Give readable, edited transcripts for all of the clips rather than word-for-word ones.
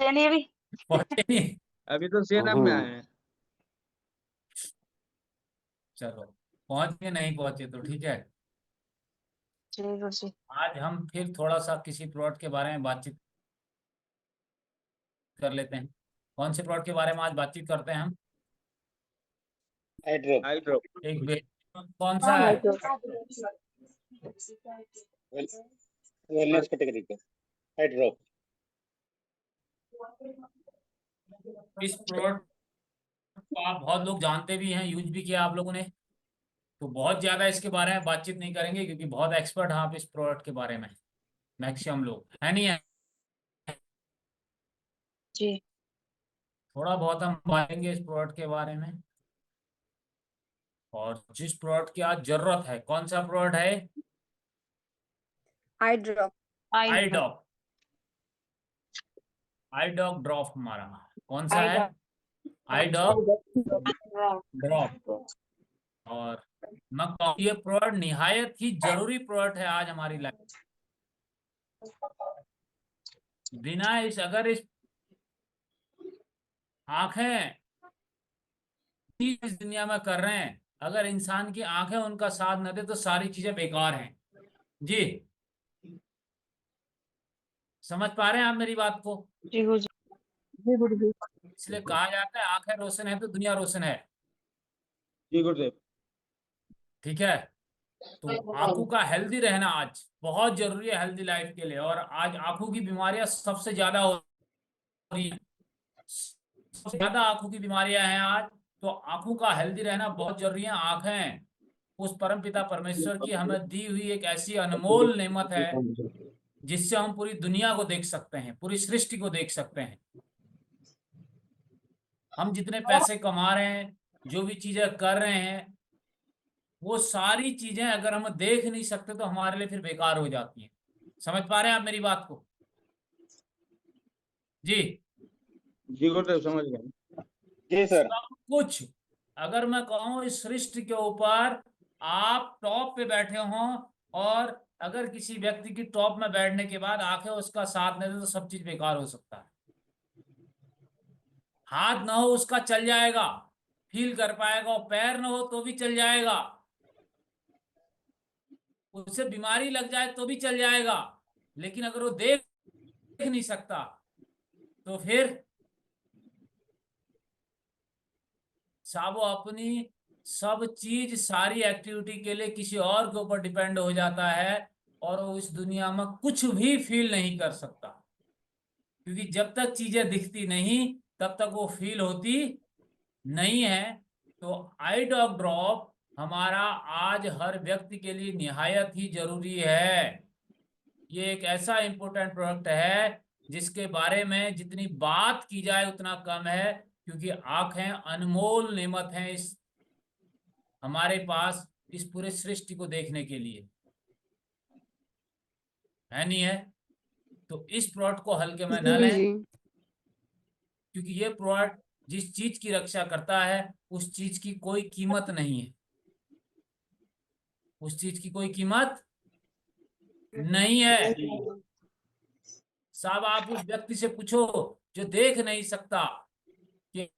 नहीं अभी। पहुंचे नहीं। अभी तो सेना में आए हैं। चलो, पहुंच के नहीं पहुंचे तो ठीक है। जरूर जी। आज हम फिर थोड़ा सा किसी प्लॉट के बारे में बातचीत कर लेते हैं। कौन से प्लॉट के बारे में आज बातचीत करते हैं हम? Hydro hydro. एक कौन सा हाँ है? हाइड्रो। वेलनेस कैटेगरी के हाइड्रो। इस प्लॉट को आप बहुत लोग जानते भी हैं, यूज भी किया आप लोगों ने। तो बहुत ज्यादा इसके बारे में बातचीत नहीं करेंगे क्योंकि बहुत एक्सपर्ट हैं आप इस प्रोडक्ट के बारे में, मैक्सिमम लोग है नहीं है। जी। थोड़ा बहुत हम बातेंगे इस प्रोडक्ट के बारे में। और जिस प्रोडक्ट की आज जरूरत है, कौन सा प्रोडक्ट है? हाइड्रो। आई ड्रॉप। आई ड्रॉप ड्रॉप हमारा कौन सा है? आई ड्रॉप ड्रॉप। और मैं कहूँ ये प्रोडक्ट निहायत ही जरूरी प्रोडक्ट है आज हमारी लाइफ। बिना इस अगर इस आंखें इस दुनिया में कर रहे हैं, अगर इंसान की आंखें उनका साथ न दे तो सारी चीजें बेकार हैं। जी, समझ पा रहे हैं आप मेरी बात को? जी गुरु जी। जी गुरु जी। इसलिए कहा जाता है आंखें रोशन है तो दुनिया रोशन है। जी गुरुदेव। ठीक है, तो आंखों का हेल्दी रहना आज बहुत जरूरी है हेल्दी लाइफ के लिए। और आज आंखों की बीमारियां सबसे ज्यादा हो रही हैं, सबसे ज्यादा आंखों की बीमारियां हैं आज। तो आंखों का हेल्दी रहना बहुत जरूरी है। आंखें उस परमपिता परमेश्वर की हमें दी हुई एक ऐसी अनमोल नेमत है जिससे हम पूरी दुनिया को देख सकते हैं, पूरी सृष्टि को देख सकते हैं। हम जितने पैसे कमा रहे हैं, जो भी चीजें कर रहे हैं, वो सारी चीजें अगर हम देख नहीं सकते तो हमारे लिए फिर बेकार हो जाती हैं। समझ पा रहे हैं आप मेरी बात को? जी। जी गुरुदेव समझ गए। जी सर। सब कुछ, अगर मैं कहूं इस सृष्टि के ऊपर आप टॉप पे बैठे हों, और अगर किसी व्यक्ति की टॉप में बैठने के बाद आंखें उसका साथ नहीं दे तो सब चीज बेकार हो सकता है। हाथ ना हो उसका चल जाएगा, फील कर पाएगा, और पैर ना हो तो भी चल जाएगा, उससे बीमारी लग जाए तो भी चल जाएगा। लेकिन अगर वो देख नहीं सकता तो फिर साहब वो अपनी सब चीज सारी एक्टिविटी के लिए किसी और के ऊपर डिपेंड हो जाता है, और वो इस दुनिया में कुछ भी फील नहीं कर सकता। क्योंकि जब तक चीजें दिखती नहीं तब तक वो फील होती नहीं है। तो आई ड्रॉप ड्रॉप हमारा आज हर व्यक्ति के लिए निहायत ही जरूरी है। ये एक ऐसा इंपॉर्टेंट प्रोडक्ट है जिसके बारे में जितनी बात की जाए उतना कम है, क्योंकि आंखें अनमोल नेमत हैं इस हमारे पास इस पूरे सृष्टि को देखने के लिए, है नहीं है? तो इस प्रोडक्ट को हल्के में न जी लें, जी। क्योंकि ये प्रोडक्ट जिस चीज की रक्षा करता है उस चीज की कोई कीमत नहीं है। उस चीज की कोई कीमत नहीं है। साहब आप उस व्यक्ति से पूछो जो देख नहीं सकता कि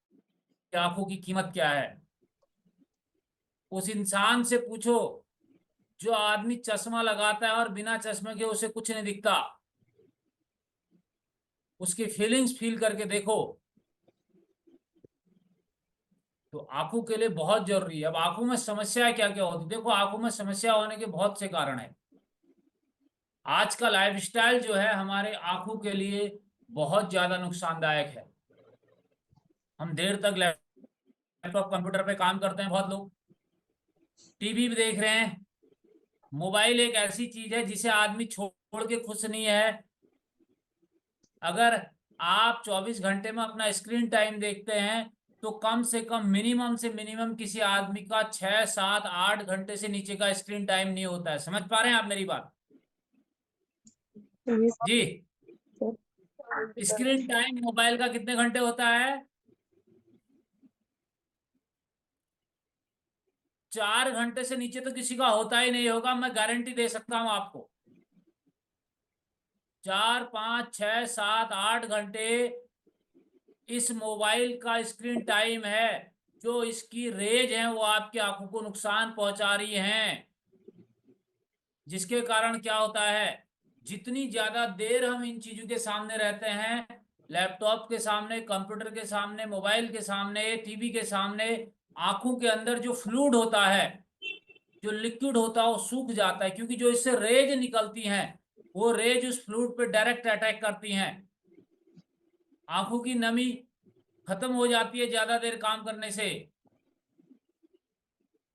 आंखों की कीमत क्या है। उस इंसान से पूछो जो आदमी चश्मा लगाता है और बिना चश्मे के उसे कुछ नहीं दिखता, उसकी फीलिंग्स फील करके देखो। तो आंखों के लिए बहुत जरूरी है। अब आंखों में समस्या क्या क्या होती है? देखो, आंखों में समस्या होने के बहुत से कारण है। आज का लाइफस्टाइल जो है हमारे आंखों के लिए बहुत ज्यादा नुकसानदायक है। हम देर तक लैपटॉप कंप्यूटर पे काम करते हैं, बहुत लोग टीवी भी देख रहे हैं। मोबाइल एक ऐसी चीज है जिसे आदमी छोड़ के खुश नहीं है। अगर आप 24 घंटे में अपना स्क्रीन टाइम देखते हैं तो कम से कम मिनिमम से मिनिमम किसी आदमी का 6 7 8 घंटे से नीचे का स्क्रीन टाइम नहीं होता है। समझ पा रहे हैं आप मेरी बात? जी। स्क्रीन टाइम मोबाइल का कितने घंटे होता है? 4 घंटे से नीचे तो किसी का होता ही नहीं होगा, मैं गारंटी दे सकता हूं आपको। 4 5 6 7 8 घंटे इस मोबाइल का स्क्रीन टाइम है, जो इसकी रेज है वो आपकी आंखों को नुकसान पहुंचा रही हैं, जिसके कारण क्या होता है, जितनी ज्यादा देर हम इन चीजों के सामने रहते हैं, लैपटॉप के सामने, कंप्यूटर के सामने, मोबाइल के सामने, टीवी के सामने, आंखों के अंदर जो फ्लूइड होता है, जो लिक्विड होता है वो सूख जाता है, क्योंकि जो इससे रेज निकलती हैं वो रेज उस फ्लूइड पे डायरेक्ट अटैक करती हैं। आंखों की नमी खत्म हो जाती है ज्यादा देर काम करने से,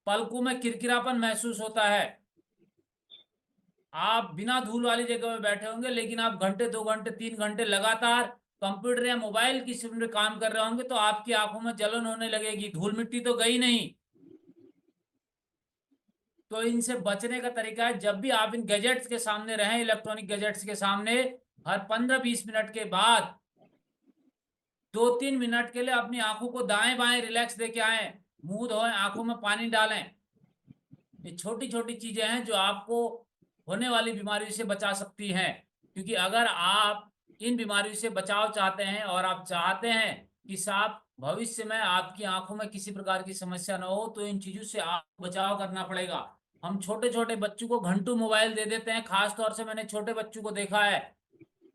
पलकों में किरकिरापन महसूस होता है। आप बिना धूल वाली जगह में बैठे होंगे, लेकिन आप घंटे, 2 घंटे, 3 घंटे लगातार कंप्यूटर या मोबाइल की स्क्रीन पे काम कर रहे होंगे तो आपकी आंखों में जलन होने लगेगी, धूल मिट्टी तो गई नहीं। तो इनसे बचने का तरीका है, जब भी आप इन गैजेट्स के सामने रहें, इलेक्ट्रॉनिक गैजेट्स के सामने, हर 15-20 मिनट के बाद 2-3 मिनट के लिए अपनी आंखों को दाएं बाएं रिलैक्स देके आए, मुंह धोएं, आंखों में पानी डालें। ये छोटी छोटी चीजें हैं जो आपको होने वाली बीमारियों से बचा सकती हैं, क्योंकि अगर आप इन बीमारियों से बचाव चाहते हैं और आप चाहते हैं कि साफ भविष्य में आपकी आंखों में किसी प्रकार की समस्या न हो, तो इन चीजों से आप बचाव करना पड़ेगा। हम छोटे छोटे बच्चों को घंटों मोबाइल दे देते हैं, खास तौर से मैंने छोटे बच्चों को देखा है।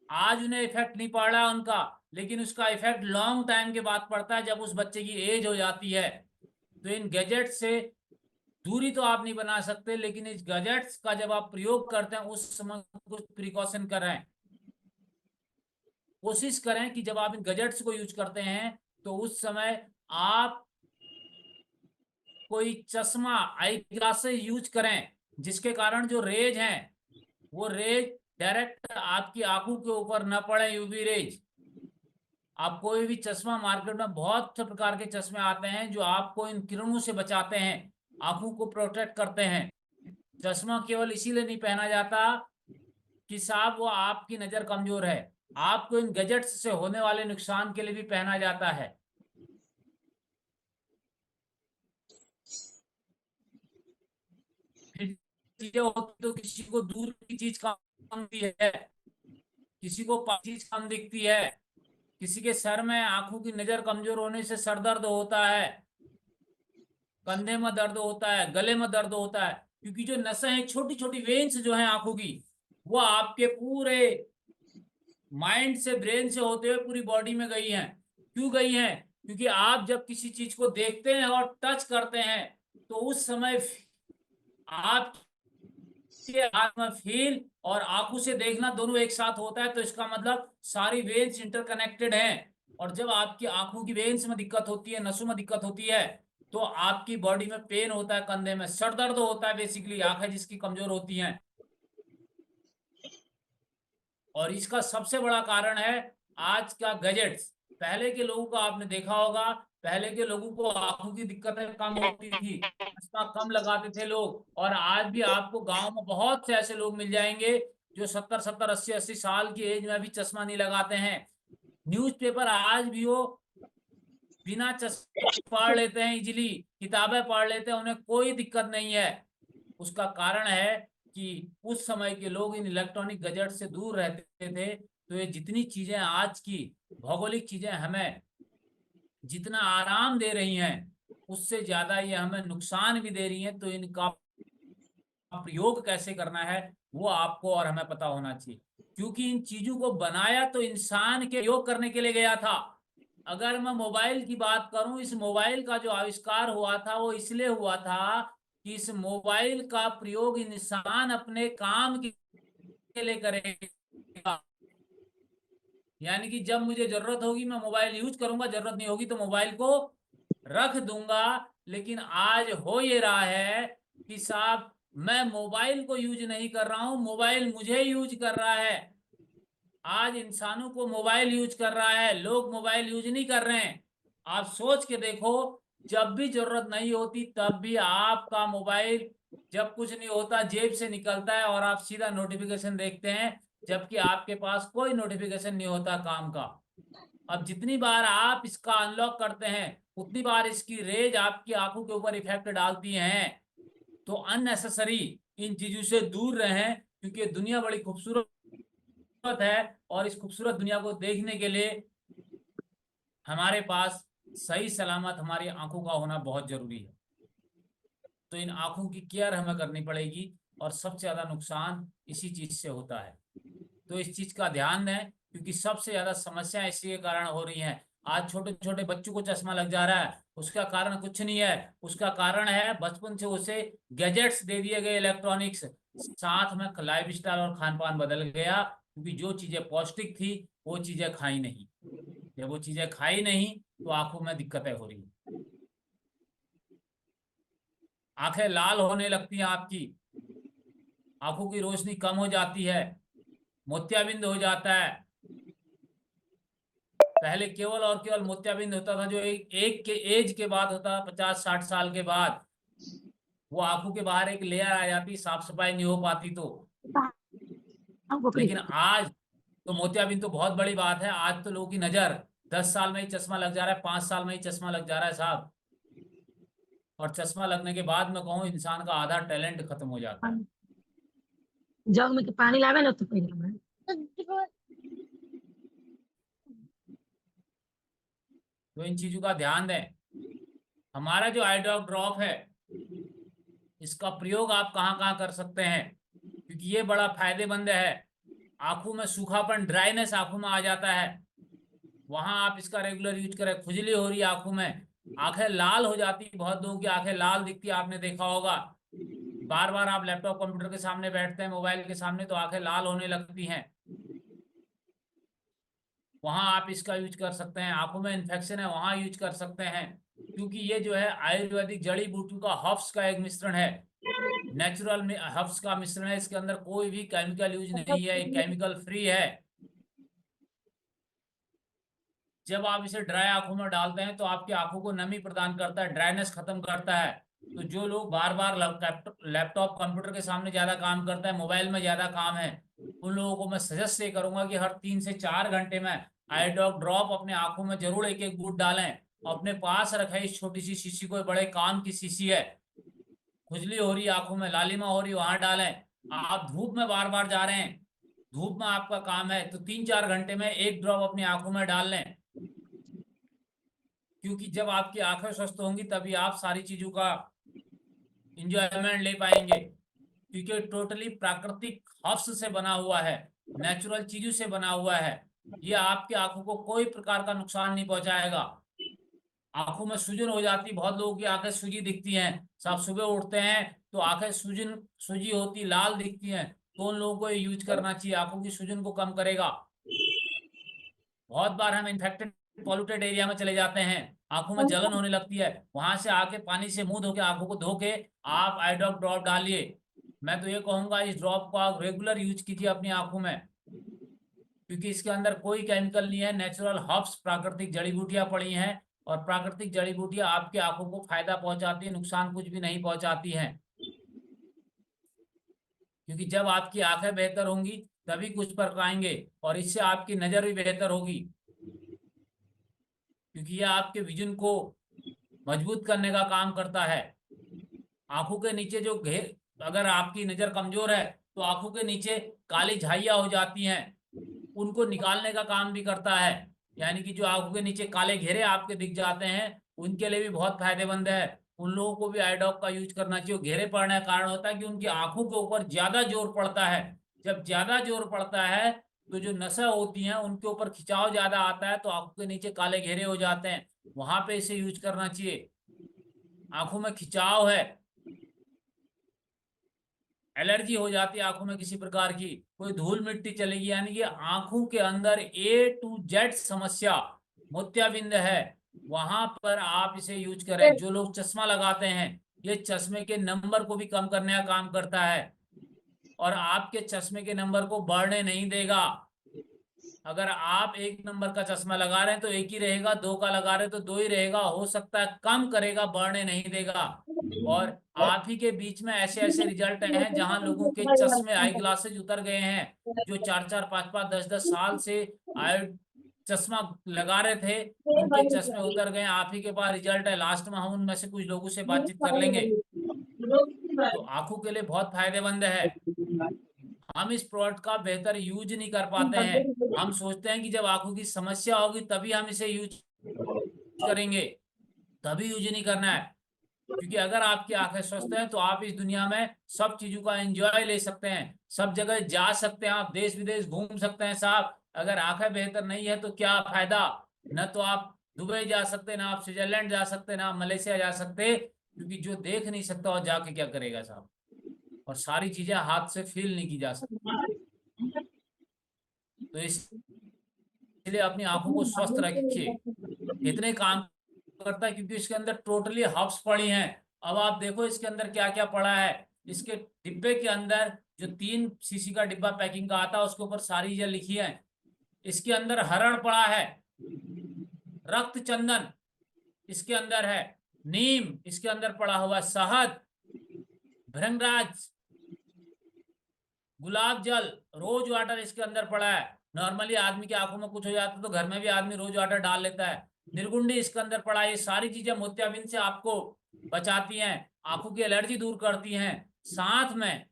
आज उन्हें इफेक्ट नहीं पड़ रहा उनका, लेकिन उसका इफेक्ट लॉन्ग टाइम के बाद पड़ता है, जब उस बच्चे की एज हो जाती है। तो इन गैजेट से दूरी तो आप नहीं बना सकते, लेकिन इस गैजेट्स का जब आप प्रयोग करते हैं उस समय कुछ प्रिकॉशन करें। कोशिश करें कि जब आप इन गैजेट्स को यूज करते हैं तो उस समय आप कोई चश्मा, आई ग्लासेस यूज करें, जिसके कारण जो रेज हैं वो रेज डायरेक्ट आपकी आंखों के ऊपर न पड़े, यूवी रेज। आप कोई भी चश्मा, मार्केट में बहुत से प्रकार के चश्मे आते हैं जो आपको इन किरणों से बचाते हैं, आंखों को प्रोटेक्ट करते हैं। चश्मा केवल इसीलिए नहीं पहना जाता कि साहब वो आपकी नजर कमजोर है, आपको इन गैजेट्स से होने वाले नुकसान के लिए भी पहना जाता है। फिर चीजें होती तो किसी को दूर की चीज कम दिखती है, किसी को चीज कम दिखती है, किसी के सर में, आंखों की नजर कमजोर होने से सर दर्द होता है, कंधे में दर्द होता है, गले में दर्द होता है, क्योंकि जो नसें हैं, छोटी छोटी वेन्स जो हैं आंखों की, वो आपके पूरे माइंड से, ब्रेन से होते हुए पूरी बॉडी में गई हैं। क्यों गई हैं? क्योंकि आप जब किसी चीज को देखते हैं और टच करते हैं तो उस समय आप के हाथ में फील और आंखों से देखना दोनों एक साथ होता है, तो इसका मतलब सारी वेन्स इंटरकनेक्टेड हैं। और जब आपकी आंखों की वेन्स में दिक्कत होती है, नसों में दिक्कत होती है, तो आपकी बॉडी में पेन होता है, कंधे में सर दर्द होता है, बेसिकली आंखें जिसकी कमजोर होती हैं। और इसका सबसे बड़ा कारण है आज का गैजेट्स। पहले के लोगों को आपने देखा होगा, पहले के लोगों को आंखों की दिक्कतें कम होती थी, चश्मा कम लगाते थे लोग। और आज भी आपको गांव में बहुत से ऐसे लोग मिल जाएंगे जो 70-70, 80-80 साल की एज में भी चश्मा नहीं लगाते हैं। न्यूज़पेपर आज भी वो बिना चश्मे पढ़ लेते हैं, इजीली किताबें पढ़ लेते हैं, उन्हें कोई दिक्कत नहीं है। उसका कारण है कि उस समय के लोग इन इलेक्ट्रॉनिक गैजेट से दूर रहते थे। तो ये जितनी चीजें आज की भौगोलिक चीजें हमें जितना आराम दे रही हैं, उससे ज्यादा ये हमें नुकसान भी दे रही हैं। तो इनका प्रयोग कैसे करना है वो आपको और हमें पता होना चाहिए, क्योंकि इन चीजों को बनाया तो इंसान के प्रयोग करने के लिए गया था। अगर मैं मोबाइल की बात करूं, इस मोबाइल का जो आविष्कार हुआ था वो इसलिए हुआ था कि इस मोबाइल का प्रयोग इंसान अपने काम के लिए करेगा। यानी कि जब मुझे जरूरत होगी मैं मोबाइल यूज करूंगा, जरूरत नहीं होगी तो मोबाइल को रख दूंगा। लेकिन आज हो ये रहा है कि साहब मैं मोबाइल को यूज नहीं कर रहा हूं, मोबाइल मुझे यूज कर रहा है। आज इंसानों को मोबाइल यूज कर रहा है, लोग मोबाइल यूज नहीं कर रहे हैं। आप सोच के देखो, जब भी जरूरत नहीं होती तब भी आपका मोबाइल, जब कुछ नहीं होता, जेब से निकलता है और आप सीधा नोटिफिकेशन देखते हैं, जबकि आपके पास कोई नोटिफिकेशन नहीं होता काम का। अब जितनी बार आप इसका अनलॉक करते हैं उतनी बार इसकी रेज आपकी आंखों के ऊपर इफेक्ट डालती हैं। तो अननेसेसरी इन चीजों से दूर रहें, क्योंकि दुनिया बड़ी खूबसूरत है और इस खूबसूरत दुनिया को देखने के लिए हमारे पास सही सलामत हमारी आंखों का होना बहुत जरूरी है। तो इन आंखों की केयर हमें करनी पड़ेगी और सबसे ज्यादा नुकसान इसी चीज से होता है। तो इस चीज का ध्यान दें, क्योंकि सबसे ज्यादा समस्या इसी के कारण हो रही हैं। आज छोटे छोटे बच्चों को चश्मा लग जा रहा है, उसका कारण कुछ नहीं है, उसका कारण है बचपन से उसे गैजेट्स दे दिए गए, इलेक्ट्रॉनिक्स, साथ में लाइफ स्टाइल और खान पान बदल गया, क्योंकि जो चीजें पौष्टिक थी वो चीजें खाई नहीं। जब वो चीजें खाई नहीं तो आंखों में दिक्कतें हो रही हैं। आंखें लाल होने लगती हैं आपकी, आंखों की रोशनी कम हो जाती है, मोतियाबिंद हो जाता है। पहले केवल और केवल मोतियाबिंद होता था जो एक के एज के बाद होता, 50-60 साल के बाद वो आंखों के बाहर एक लेयर आ जाती, साफ सफाई नहीं हो पाती तो। लेकिन आज तो मोतियाबिंद तो बहुत बड़ी बात है। आज तो लोगों की नजर 10 साल में ही चश्मा लग जा रहा है, 5 साल में ही चश्मा लग जा रहा है साहब। और चश्मा लगने के बाद मैं कहूँ इंसान का आधा टैलेंट खत्म हो जाता है। जग में के पानी लावे ना तो पहले हमरा तो इन चीजों का ध्यान दें। हमारा जो आई ड्रॉप है, इसका प्रयोग आप कहाँ कहाँ कर सकते हैं, क्योंकि ये बड़ा फायदेमंद है। आंखों में सूखापन, ड्राइनेस आंखों में आ जाता है, वहां आप इसका रेगुलर यूज करें। खुजली हो रही है आंखों में, आंखें लाल हो जाती, बहुत लोगों की आंखें लाल दिखती है, आपने देखा होगा। बार बार आप लैपटॉप कंप्यूटर के सामने बैठते हैं, मोबाइल के सामने, तो आंखें लाल होने लगती हैं। वहां आप इसका यूज कर सकते हैं। आंखों में इन्फेक्शन है, वहां यूज कर सकते हैं, क्योंकि ये जो है आयुर्वेदिक जड़ी बूटियों का, हर्ब्स का एक मिश्रण है, नेचुरल में हर्ब्स का मिश्रण है। इसके अंदर कोई भी केमिकल यूज नहीं है, केमिकल फ्री है। जब आप इसे ड्राई आंखों में डालते हैं तो आपकी आंखों को नमी प्रदान करता है, ड्राइनेस खत्म करता है। तो जो लोग बार बार लैपटॉप कंप्यूटर के सामने ज्यादा काम करते हैं, मोबाइल में ज्यादा काम है, उन लोगों को मैं सजेस्ट ये करूंगा कि हर 3 से 4 घंटे में आई ड्रॉप अपने आंखों में जरूर एक एक बूंद डालें। अपने पास रखें इस छोटी सी शीशी को, बड़े काम की शीशी है। खुजली हो रही है आंखों में, लालिमा हो रही है, वहां डालें। आप धूप में बार बार जा रहे हैं, धूप में आपका काम है, तो 3-4 घंटे में एक ड्रॉप अपनी आंखों में डाल लें। क्योंकि जब आपकी आंखें स्वस्थ होंगी तभी आप सारी चीजों का इंजॉयमेंट ले पाएंगे, क्योंकि टोटली प्राकृतिक हर्ब्स से बना हुआ है, नेचुरल चीजों से बना हुआ है। ये आपकी आंखों को कोई प्रकार का नुकसान नहीं पहुंचाएगा। आंखों में सूजन हो जाती, बहुत लोगों की आंखें सूजी दिखती हैं, सब सुबह उठते हैं तो आंखें सूजी होती, लाल दिखती हैं, तो उन लोगों को ये यूज करना चाहिए, आंखों की सूजन को कम करेगा। बहुत बार हम इन्फेक्टेड पॉल्यूटेड एरिया में चले जाते हैं, आंखों में जलन होने लगती है, वहां से आके पानी से मुंह धो के, आंखों को धो के आप आई ड्रॉप डालिए। मैं तो ये कहूंगा इस ड्रॉप को आप रेगुलर यूज कीजिए अपनी आंखों में, क्योंकि इसके अंदर कोई केमिकल नहीं है, नेचुरल हर्ब्स, प्राकृतिक जड़ी बूटियां पड़ी हैं, और प्राकृतिक जड़ी बूटियां आपकी आंखों को फायदा पहुंचाती है, नुकसान कुछ भी नहीं पहुंचाती हैं। क्योंकि जब आपकी आंखें बेहतर होंगी तभी कुछ फर्क आएंगे, और इससे आपकी नजर भी बेहतर होगी, क्योंकि यह आपके विजन को मजबूत करने का काम करता है। आंखों के नीचे जो अगर आपकी नजर कमजोर है तो आंखों के नीचे काली झाइयां हो जाती हैं, उनको निकालने का काम भी करता है। यानी कि जो आंखों के नीचे काले घेरे आपके दिख जाते हैं, उनके लिए भी बहुत फायदेमंद है। उन लोगों को भी आई ड्रॉप का यूज करना चाहिए। घेरे पड़ने का कारण होता है कि उनकी आंखों के ऊपर ज्यादा जोर पड़ता है। जब ज्यादा जोर पड़ता है तो जो नसें होती हैं उनके ऊपर खिंचाव ज्यादा आता है, तो आंखों के नीचे काले घेरे हो जाते हैं, वहां पे इसे यूज करना चाहिए। आंखों में खिंचाव है, एलर्जी हो जाती है आंखों में किसी प्रकार की, कोई धूल मिट्टी चलेगी, यानी कि आंखों के अंदर A to Z समस्या, मोतियाबिंद है, वहां पर आप इसे यूज करें। जो लोग चश्मा लगाते हैं, ये चश्मे के नंबर को भी कम करने का काम करता है, और आपके चश्मे के नंबर को बढ़ने नहीं देगा। अगर आप 1 नंबर का चश्मा लगा रहे हैं तो 1 ही रहेगा, 2 का लगा रहे हैं तो 2 ही रहेगा, हो सकता है कम करेगा, बढ़ने नहीं देगा। और आप ही के बीच में ऐसे ऐसे रिजल्ट हैं जहां लोगों के चश्मे, आई ग्लासेज उतर गए हैं, जो 4-4, 5-5, 10-10 साल से आई चश्मा लगा रहे थे, उनके चश्मे उतर गए। आप ही के पास रिजल्ट है, लास्ट में हम उनमें से कुछ लोगों से बातचीत कर लेंगे। तो आंखों के लिए बहुत फायदेमंद है। हम इस प्रोडक्ट का बेहतर यूज नहीं कर पाते हैं। हम सोचते हैं कि जब आंखों की समस्या होगी तभी हम इसे यूज करेंगे तभी यूज नहीं करना है, क्योंकि अगर आपकी आंखें स्वस्थ हैं तो आप इस दुनिया में सब चीजों का एंजॉय ले सकते हैं, सब जगह जा सकते हैं, आप देश विदेश घूम सकते हैं साहब। अगर आंखें बेहतर नहीं है तो क्या फायदा? न तो आप दुबई जा सकते, ना आप स्विट्जरलैंड जा सकते, ना आप मलेशिया जा सकते, क्योंकि जो देख नहीं सकता और जाके क्या करेगा साहब? और सारी चीजें हाथ से फील नहीं की जा सकती। तो इसलिए अपनी आंखों को स्वस्थ रखिए। इतने काम करता है क्योंकि इसके अंदर टोटली हर्ब्स पड़ी हैं। अब आप देखो इसके अंदर क्या क्या पड़ा है। इसके डिब्बे के अंदर जो 3 सीसी का डिब्बा पैकिंग का आता है उसके ऊपर सारी चीजें लिखी है। इसके अंदर हरण पड़ा है, रक्त चंदन इसके अंदर है, नीम इसके अंदर पड़ा हुआ, शहद, भृंगराज, गुलाब जल, रोज वाटर इसके अंदर पड़ा है। नॉर्मली आदमी की आंखों में कुछ हो जाता है तो घर में भी आदमी रोज वाटर डाल लेता है। निर्गुंडी इसके अंदर पड़ा है। ये सारी चीजें मोतियाबिंद से आपको बचाती हैं, आंखों की एलर्जी दूर करती हैं, साथ में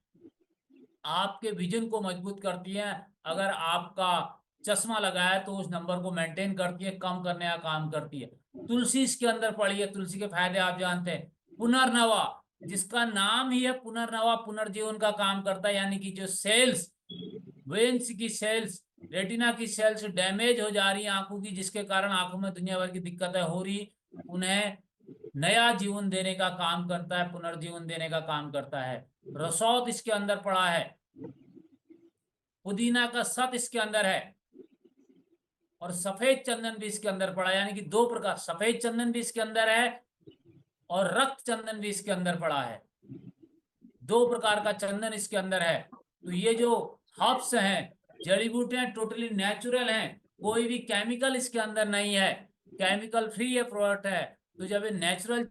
आपके विजन को मजबूत करती हैं। अगर आपका चश्मा लगा है तो उस नंबर को मेंटेन करती है, कम करने का काम करती है। तुलसी इसके अंदर पड़ी है, तुलसी के फायदे आप जानते हैं। पुनर्नवा, जिसका नाम ही है पुनर्नवा, पुनर्जीवन का काम करता है, यानी कि जो सेल्स, वेन्स की सेल्स, रेटिना की सेल्स डैमेज हो जा रही है आंखों की, जिसके कारण आंखों में दुनिया भर की दिक्कतें हो रही, उन्हें नया जीवन देने का काम करता है, पुनर्जीवन देने का काम करता है। रसौत इसके अंदर पड़ा है, पुदीना का सत इसके अंदर है, और सफेद चंदन भी इसके अंदर पड़ा है। यानी कि 2 प्रकार, सफेद चंदन भी इसके अंदर है और रक्त चंदन भी इसके अंदर पड़ा है। 2 प्रकार का चंदन इसके अंदर है। तो ये जो हर्ब्स हैं, जड़ी बूटियां टोटली नेचुरल हैं, कोई भी केमिकल इसके अंदर नहीं है, केमिकल फ्री ये प्रोडक्ट है। तो जब ये नेचुरल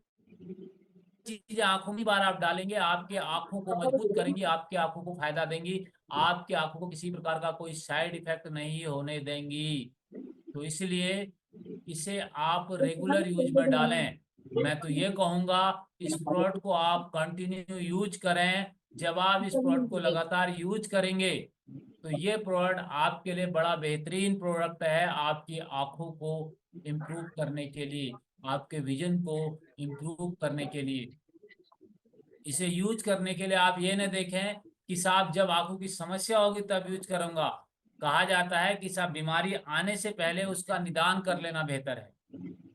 चीजें आंखों की बार आप डालेंगे, आपके आंखों को मजबूत करेंगी, आपकी आंखों को फायदा देंगी, आपकी आंखों को किसी प्रकार का कोई साइड इफेक्ट नहीं होने देंगी। तो इसलिए इसे आप रेगुलर यूज में डालें। मैं तो ये कहूंगा इस प्रोडक्ट को आप कंटिन्यू यूज करें। जब आप इस प्रोडक्ट को लगातार यूज करेंगे तो ये प्रोडक्ट आपके लिए बड़ा बेहतरीन प्रोडक्ट है, आपकी आंखों को इम्प्रूव करने के लिए, आपके विजन को इम्प्रूव करने के लिए। इसे यूज करने के लिए आप ये न देखें कि साहब जब आंखों की समस्या होगी तब यूज करूंगा। कहा जाता है कि साहब बीमारी आने से पहले उसका निदान कर लेना बेहतर है।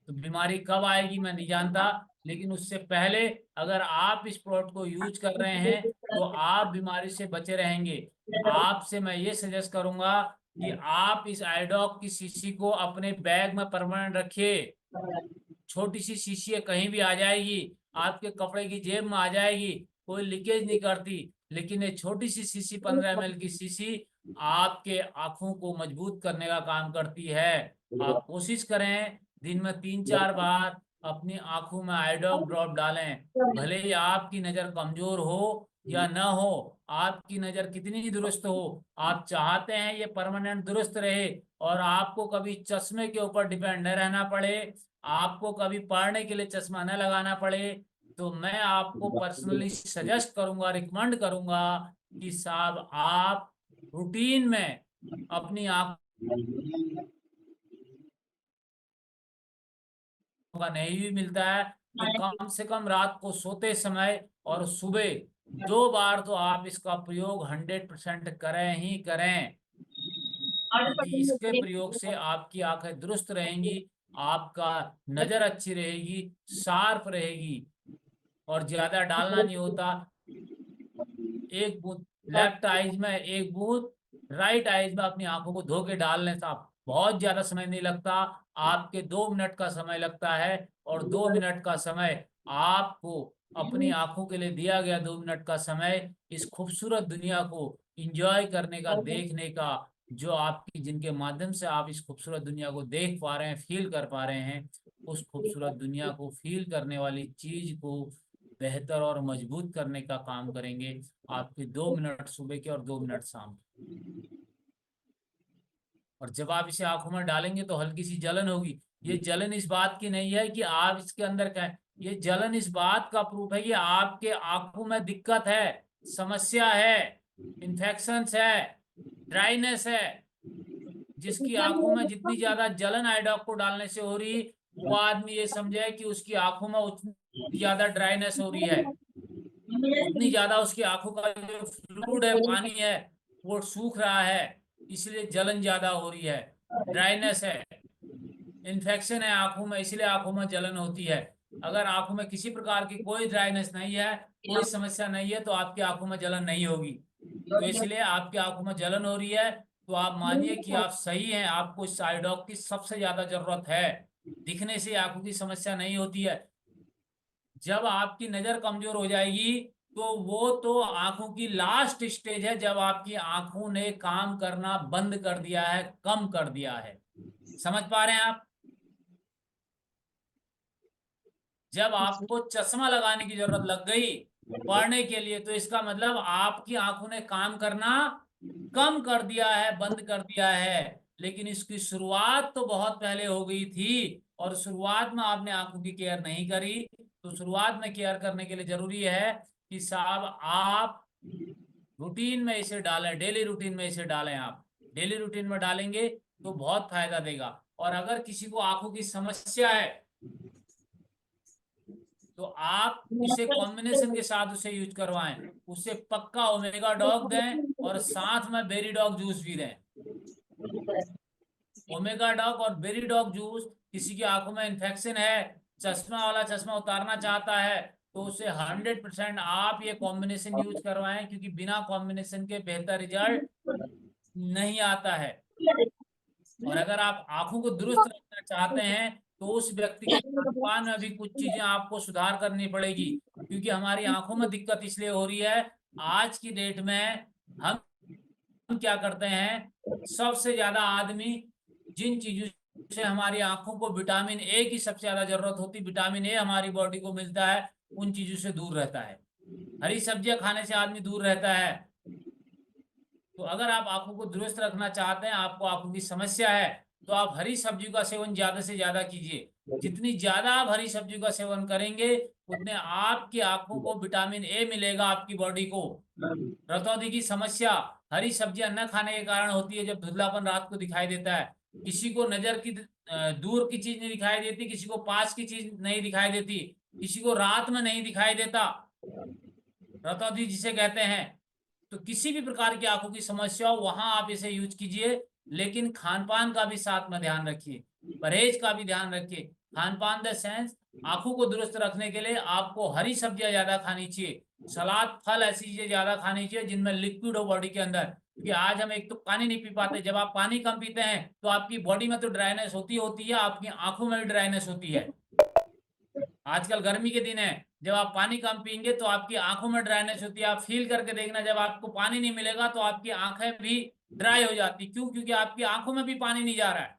तो बीमारी कब आएगी मैं नहीं जानता, लेकिन उससे पहले अगर आप इस प्रोडक्ट को यूज कर रहे हैं तो आप बीमारी से बचे रहेंगे। आपसे मैं ये सजेस्ट करूंगा कि आप इस आईडॉक की शीशी को अपने बैग में परमानेंट रखिए। छोटी सी शीशी है, कहीं भी आ जाएगी, आपके कपड़े की जेब में आ जाएगी, कोई लीकेज नहीं करती। लेकिन ये छोटी सी शीशी 15 ml की शीशी आपके आंखों को मजबूत करने का काम करती है। आप कोशिश करें दिन में 3-4 बार अपनी आंखों में आईडॉक ड्रॉप डालें। भले ही आपकी नजर कमजोर हो या ना हो, आपकी नजर कितनी ही दुरुस्त हो, आप चाहते हैं ये परमानेंट दुरुस्त रहे और आपको कभी चश्मे के ऊपर डिपेंड न रहना पड़े, आपको कभी पढ़ने के लिए चश्मा न लगाना पड़े, तो मैं आपको पर्सनली सजेस्ट करूंगा, रिकमेंड करूंगा कि साहब आप रूटीन में अपनी आंख का नहीं भी मिलता है तो कम से कम रात को सोते समय और सुबह 2 बार तो आप इसका प्रयोग 100% करें ही करें, क्योंकि इसके प्रयोग से आपकी आंखें दुरुस्त रहेंगी, आपका नजर अच्छी रहेगी, शार्प रहेगी। और ज्यादा डालना नहीं होता, 1 बूंद लेफ्ट आइज में, 1 बूंद राइट आइज में अपनी आंखों को धो के डाल लें साहब, बहुत ज्यादा समय नहीं लगता, आपके 2 मिनट का समय लगता है। और 2 मिनट का समय आपको अपनी आंखों के लिए दिया गया 2 मिनट का समय इस खूबसूरत दुनिया को एंजॉय करने का, देखने का, जो आपकी जिनके माध्यम से आप इस खूबसूरत दुनिया को देख पा रहे हैं, फील कर पा रहे हैं, उस खूबसूरत दुनिया को फील करने वाली चीज को बेहतर और मजबूत करने का काम करेंगे। आपके 2 मिनट सुबह के और 2 मिनट शाम के। और जब आप इसे आंखों में डालेंगे तो हल्की सी जलन होगी। ये जलन इस बात की नहीं है कि आप इसके अंदर क्या है, ये जलन इस बात का प्रूफ है कि आपके आंखों में दिक्कत है, समस्या है, इन्फेक्शंस है, ड्राइनेस है, जिसकी आंखों में जितनी ज्यादा जलन आई ड्रॉप को डालने से हो रही, वो आदमी ये समझे कि उसकी आंखों में उतनी ज्यादा ड्राइनेस हो रही है, उतनी ज्यादा उसकी आंखों का जो फ्लूइड है, पानी है, वो सूख रहा है, इसलिए जलन ज्यादा हो रही है, ड्राइनेस है, इन्फेक्शन है आंखों में, इसलिए आंखों में जलन होती है। अगर आंखों में किसी प्रकार की कोई ड्राइनेस नहीं है, कोई समस्या नहीं है, तो आपकी आंखों में जलन नहीं होगी। तो इसलिए आपकी आंखों में जलन हो रही है तो आप मानिए कि आप सही हैं, आपको इस आई ड्रॉप की सबसे ज्यादा जरूरत है। दिखने से आंखों की समस्या नहीं होती है। जब आपकी नजर कमजोर हो जाएगी तो वो तो आंखों की लास्ट स्टेज है, जब आपकी आंखों ने काम करना बंद कर दिया है, कम कर दिया है। समझ पा रहे हैं आप? जब आपको चश्मा लगाने की जरूरत लग गई पढ़ने के लिए, तो इसका मतलब आपकी आंखों ने काम करना कम कर दिया है, बंद कर दिया है। लेकिन इसकी शुरुआत तो बहुत पहले हो गई थी, और शुरुआत में आपने आंखों की केयर नहीं करी। तो शुरुआत में केयर करने के लिए जरूरी है कि साहब आप रूटीन में इसे डालें, डेली रूटीन में इसे डालें। आप डेली रूटीन में डालेंगे तो बहुत फायदा देगा। और अगर किसी को आंखों की समस्या है तो आप इसे कॉम्बिनेशन के साथ उसे यूज करवाएं, उसे पक्का ओमेगा डॉग दें और साथ में बेरी डॉग जूस भी दें। ओमेगा डॉग और बेरी डॉग जूस, किसी की आंखों में इन्फेक्शन है, चश्मा वाला चश्मा उतारना चाहता है, तो उसे 100% आप ये कॉम्बिनेशन यूज करवाएं, क्योंकि बिना कॉम्बिनेशन के बेहतर रिजल्ट नहीं आता है। और अगर आप आंखों को दुरुस्त रखना चाहते हैं तो उस व्यक्ति के खान-पान में भी कुछ चीजें आपको सुधार करनी पड़ेगी, क्योंकि हमारी आंखों में दिक्कत इसलिए हो रही है, आज की डेट में हम क्या करते हैं, सबसे ज्यादा आदमी जिन चीजों से हमारी आंखों को विटामिन ए की सबसे ज्यादा जरूरत होती, विटामिन ए हमारी बॉडी को मिलता है, उन चीजों से दूर रहता है। हरी सब्जियां खाने से आदमी दूर रहता है। तो अगर आप आंखों को दुरुस्त रखना चाहते हैं, आपको आंखों की समस्या है, तो आप हरी सब्जियों का सेवन ज्यादा से ज्यादा कीजिए। जितनी ज्यादा आप हरी सब्जियों का सेवन करेंगे, उतने आपकी आंखों को विटामिन ए मिलेगा, आपकी बॉडी को। रतौंधी की समस्या हरी सब्जियां न खाने के कारण होती है, जब धुंधलापन रात को दिखाई देता है। किसी को नजर की दूर की चीज नहीं दिखाई देती, किसी को पास की चीज नहीं दिखाई देती, किसी को रात में नहीं दिखाई देता, रतौंधी जिसे कहते हैं। तो किसी भी प्रकार की आंखों की समस्या हो, वहां आप इसे यूज कीजिए। लेकिन खान पान का भी साथ में ध्यान रखिए, परहेज का भी ध्यान रखिए। खान पान द सेंस, आंखों को दुरुस्त रखने के लिए आपको हरी सब्जियां ज्यादा खानी चाहिए, सलाद, फल, ऐसी चीजें ज्यादा खानी चाहिए जिनमें लिक्विड हो बॉडी के अंदर। क्योंकि आज हम एक तो पानी नहीं पी पाते, जब आप पानी कम पीते हैं तो आपकी बॉडी में तो ड्राइनेस होती है, आपकी आंखों में भी ड्राइनेस होती है। आजकल गर्मी के दिन है, जब आप पानी कम पीएंगे तो आपकी आंखों में ड्राइनेस होती है। आप फील करके देखना, जब आपको पानी नहीं मिलेगा तो आपकी आंखें भी ड्राई हो जाती। क्यों? क्योंकि आपकी आंखों में भी पानी नहीं जा रहा है।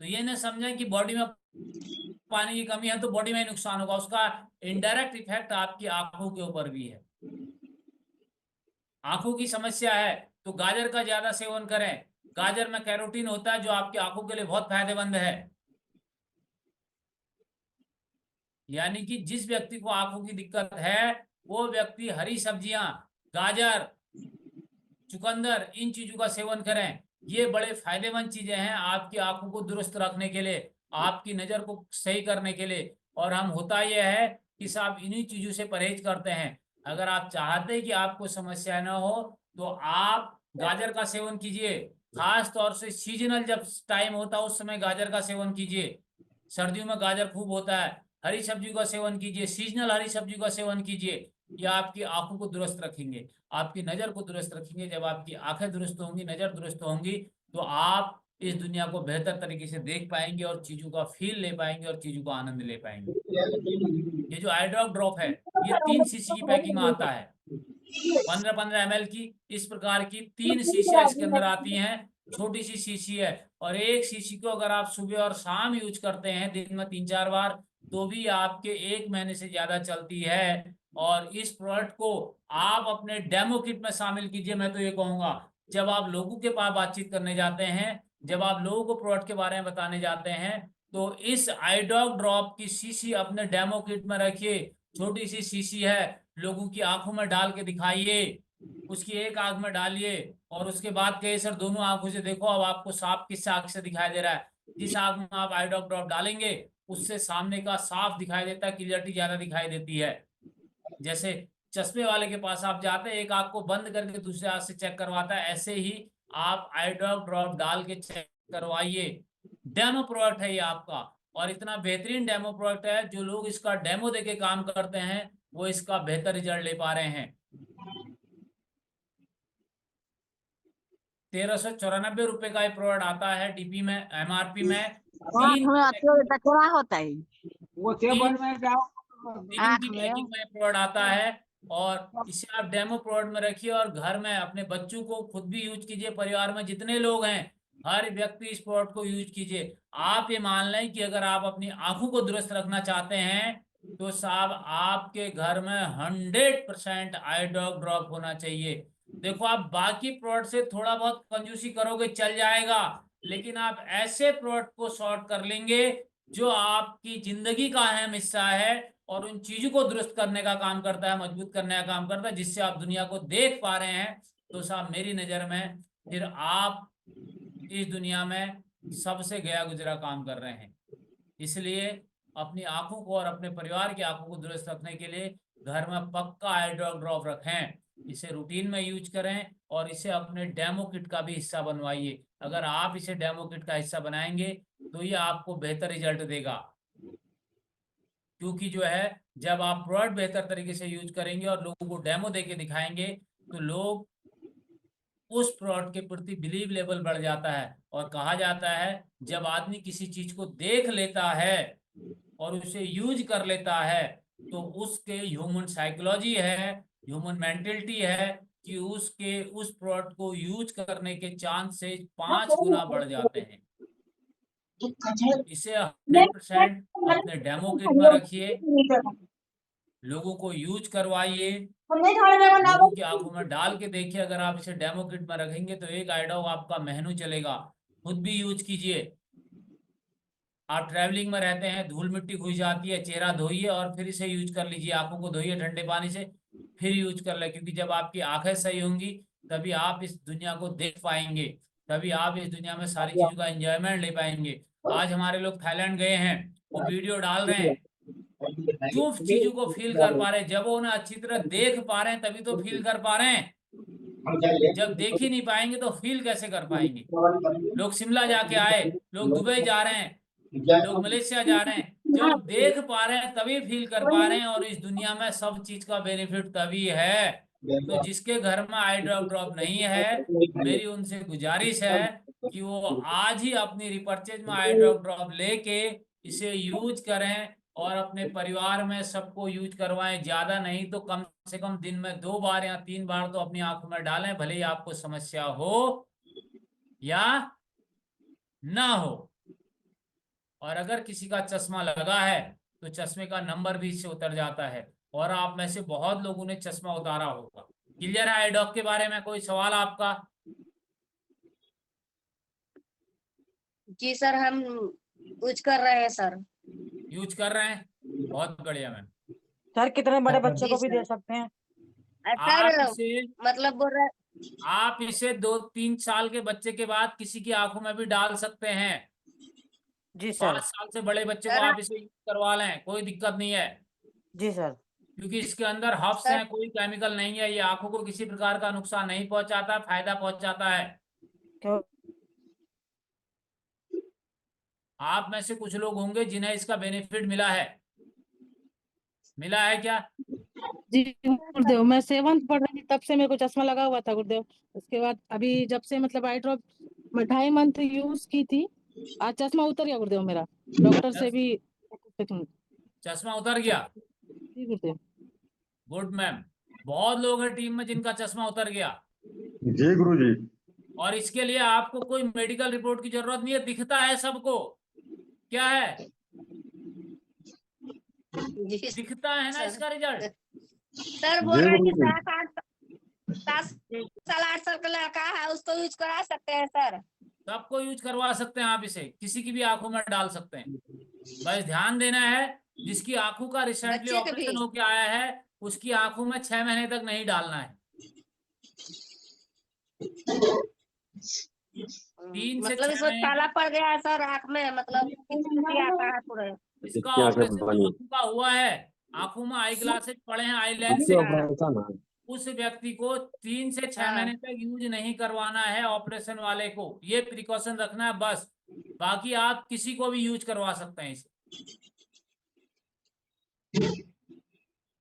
तो ये ना समझें कि बॉडी में पानी की कमी है तो बॉडी में ही नुकसान होगा, उसका इनडायरेक्ट इफेक्ट आपकी आंखों के ऊपर भी है। आंखों की समस्या है तो गाजर का ज्यादा सेवन करें। गाजर में कैरोटीन होता है जो आपकी आंखों के लिए बहुत फायदेमंद है। यानी कि जिस व्यक्ति को आंखों की दिक्कत है, वो व्यक्ति हरी सब्जियां, गाजर, चुकंदर, इन चीजों का सेवन करें। ये बड़े फायदेमंद चीजें हैं आपकी आंखों को दुरुस्त रखने के लिए, आपकी नजर को सही करने के लिए। और हम होता यह है कि साहब इन्हीं चीजों से परहेज करते हैं। अगर आप चाहते हैं कि आपको समस्या न हो तो आप गाजर का सेवन कीजिए, खास तौर से सीजनल जब टाइम होता है उस समय गाजर का सेवन कीजिए। सर्दियों में गाजर खूब होता है। हरी सब्जियों का सेवन कीजिए, सीजनल हरी सब्जियों का सेवन कीजिए। ये आपकी आंखों को दुरुस्त रखेंगे, आपकी नजर को दुरुस्त रखेंगे। जब आपकी आंखें दुरुस्त होंगी, नजर दुरुस्त होंगी, तो आप इस दुनिया को बेहतर तरीके से देख पाएंगे और चीजों का फील ले पाएंगे और चीजों का आनंद ले पाएंगे। ये जो आई ड्रॉप है, ये 3 शीशी की पैकिंग में आता है, 15-15 ml की। इस प्रकार की 3 शीशियां इसके अंदर आती हैं। छोटी सी शीशी है, और एक शीशी को अगर आप सुबह और शाम यूज करते हैं, दिन में 3-4 बार, तो भी आपके 1 महीने से ज्यादा चलती है। और इस प्रोडक्ट को आप अपने डेमो किट में शामिल कीजिए। मैं तो ये कहूंगा, जब आप लोगों के पास बातचीत करने जाते हैं, जब आप लोगों को प्रोडक्ट के बारे में बताने जाते हैं, तो इस आई ड्रॉप की शीशी अपने डेमो किट में रखिए। छोटी सी शीशी है, लोगों की आंखों में डाल के दिखाइए। उसकी एक आंख में डालिए और उसके बाद कहिए सर दोनों आंखों से देखो, अब आपको साफ किस आंख से दिखाई दे रहा है। जिस आंख में आप आई ड्रॉप ड्रॉप डालेंगे उससे सामने का साफ दिखाई देता है, क्लियरिटी ज्यादा दिखाई देती है। जैसे चश्मे वाले के पास आप जाते हैं, एक आंख को बंद करके दूसरे आंख से चेक करवाता है, ऐसे ही आप आई ड्रॉप ड्रॉप डाल के चेक करवाइए। डेमो प्रोडक्ट है ये आपका, और इतना बेहतरीन डेमो प्रोडक्ट है, जो लोग इसका डेमो देके काम करते हैं वो इसका बेहतर रिजल्ट ले पा रहे हैं। 1394 रुपए का ये प्रोडक्ट आता है डीपी में, एमआरपी में। आँख में अत्यंत क्या होता है? वो टेबल में जाओ। 3 की पैकिंग में प्रोडक्ट आता है, और इसे आप डेमो प्रोडक्ट में रखिए और घर में अपने बच्चों को, खुद भी यूज कीजिए, परिवार में जितने लोग हैं हर व्यक्ति इस प्रोडक्ट को यूज कीजिए। आप ये मान लें कि अगर आप अपनी आंखों को दुरुस्त रखना चाहते हैं तो साहब आपके घर में 100% आई ड्रॉप ड्रॉप होना चाहिए। देखो आप बाकी प्रोडक्ट से थोड़ा बहुत कंजूसी करोगे चल जाएगा, लेकिन आप ऐसे प्रोडक्ट को सॉर्ट कर लेंगे जो आपकी जिंदगी का अहम हिस्सा है और उन चीजों को दुरुस्त करने का काम करता है, मजबूत करने का काम करता है, जिससे आप दुनिया को देख पा रहे हैं। तो साहब मेरी नजर में फिर आप इस दुनिया में सबसे गया गुजरा काम कर रहे हैं। इसलिए अपनी आंखों को और अपने परिवार की आंखों को दुरुस्त रखने के लिए घर में पक्का आई ड्रॉप ड्रॉप रखें, इसे रूटीन में यूज करें और इसे अपने डेमो किट का भी हिस्सा बनवाइए। अगर आप इसे डेमो किट का हिस्सा बनाएंगे तो ये आपको बेहतर रिजल्ट देगा, क्योंकि जो है जब आप प्रोडक्ट बेहतर तरीके से यूज करेंगे और लोगों को डेमो देके दिखाएंगे तो लोग उस प्रोडक्ट के प्रति बिलीव लेवल बढ़ जाता है। और कहा जाता है जब आदमी किसी चीज को देख लेता है और उसे यूज कर लेता है तो उसके ह्यूमन साइकोलॉजी है, ह्यूमन मेंटलिटी है कि उसके उस प्रोडक्ट को यूज करने के चांस से 5 गुना बढ़ जाते हैं। इसे 100% अपने डेमो किट में रखिए, लोगों को यूज करवाइए, लोगों की आंखों में डाल के देखिए। अगर आप इसे डेमो किट में रखेंगे तो एक आई ड्रॉप आपका महीनों चलेगा। खुद भी यूज कीजिए। आप ट्रैवलिंग में रहते हैं, धूल मिट्टी घुस जाती है, चेहरा धोइए और फिर इसे यूज कर लीजिए। आंखों को धोइए ठंडे पानी से, फिर यूज कर ले, क्योंकि जब आपकी आंखें सही होंगी तभी आप इस दुनिया को देख पाएंगे, तभी आप इस दुनिया में सारी चीजों का एंजॉयमेंट ले पाएंगे। आज हमारे लोग थाईलैंड गए हैं, वो वीडियो डाल रहे हैं, क्यों चीजों को फील कर पा रहे हैं? जब वो उन्हें अच्छी तरह देख पा रहे हैं तभी तो फील कर पा रहे हैं। जब देख ही नहीं पाएंगे तो फील कैसे कर पाएंगे? लोग शिमला जाके आए, लोग दुबई जा रहे हैं, लोग मलेशिया जा रहे हैं, जब देख पा रहे हैं तभी फील कर पा रहे हैं। और इस दुनिया में सब चीज का बेनिफिट तभी है। तो जिसके घर में आई ड्रॉप ड्रॉप नहीं है, मेरी उनसे गुजारिश है कि वो आज ही अपनी रिपर्चेज में आई ड्रॉप ड्रॉप लेके इसे यूज करें और अपने परिवार में सबको यूज करवाएं। ज्यादा नहीं तो कम से कम दिन में 2 बार या 3 बार तो अपनी आंखों में डालें, भले ही आपको समस्या हो या ना हो। और अगर किसी का चश्मा लगा है तो चश्मे का नंबर भी इससे उतर जाता है, और आप में से बहुत लोगों ने चश्मा उतारा होगा। क्लियर है आई डॉक के बारे में? कोई सवाल आपका? जी सर, हम यूज कर रहे हैं सर। यूज कर रहे हैं, बहुत बढ़िया मैम। सर कितने बड़े बच्चे जी को भी सर। दे सकते हैं? आप सर इसे मतलब बोल रहे आप इसे 2-3 साल के बच्चे के बाद किसी की आंखों में भी डाल सकते हैं। जी सर। 5 साल से बड़े बच्चे को सर आप इसे यूज करवा लें, कोई दिक्कत नहीं है, जी सर। क्योंकि इसके अंदर हर्ब्स सर हैं, कोई केमिकल नहीं है। ये आंखों को किसी प्रकार का नुकसान नहीं पहुंचाता, फायदा पहुंचाता है। क्यों? आप में से कुछ लोग होंगे जिन्हें इसका बेनिफिट मिला है। मिला है क्या? जी गुरुदेव, मैं 7th पढ़ रही थी तब से मेरे को चश्मा लगा हुआ था गुरुदेव। उसके बाद अभी जब से मतलब आई ड्रॉप 2.5 मंथ यूज की थी, आज चश्मा उतर गया गुरुदेव मेरा। डॉक्टर से भी चश्मा उतर गया? जी गुरुदेव। Good ma'am. बहुत लोग हैं टीम में जिनका चश्मा उतर गया। जी गुरुजी। और इसके लिए आपको कोई मेडिकल रिपोर्ट की जरूरत नहीं है, दिखता है सबको। क्या है? जी दिखता है ना सर। इसका रिजल्ट। सर बोल रहे जी हैं कि 7 साल 8 साल का लड़का है, उसको यूज करा सकते हैं सर? सबको यूज करवा सकते हैं आप इसे, किसी की भी आंखों में डाल सकते हैं। बस ध्यान देना है, जिसकी आंखों का रिसेंटली बच्चे के भी? ऑपरेशन होके आया है उसकी आंखों में 6 महीने तक नहीं डालना है। तीन से मतलब छह इसमें महीने काला पड़ गया है सर आँख में, मतलब कितनी आता है पूरे। इसका ऑपरेशन जो आंखों का हुआ है, आंखों में आई ग्लासेस पड़े हैं, आई लेंस से, उस व्यक्ति को 3 से 6 हाँ। महीने तक यूज नहीं करवाना है ऑपरेशन वाले को। ये प्रिकॉशन रखना है बस। बाकी आप किसी को भी यूज करवा सकते हैं इसे।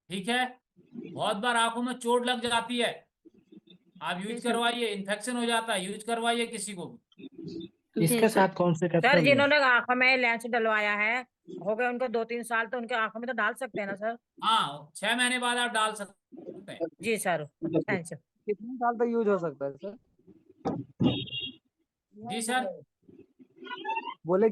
ठीक है। बहुत बार आंखों में चोट लग जाती है, आप यूज करवाइए, इन्फेक्शन हो जाता है, यूज करवाइए किसी को भी। इसके साथ कौन से सर कैप्सूल जिन्होंने आंखों में लेंस डलवाया है, हो गए उनको 2-3 साल, तो उनके आंखों में तो डाल सकते हैं ना सर? हाँ, 6 महीने बाद आप डाल सकते हैं। जी सर, थैंक यू। कितने साल तक यूज हो सकता है सर? जी सर। बोले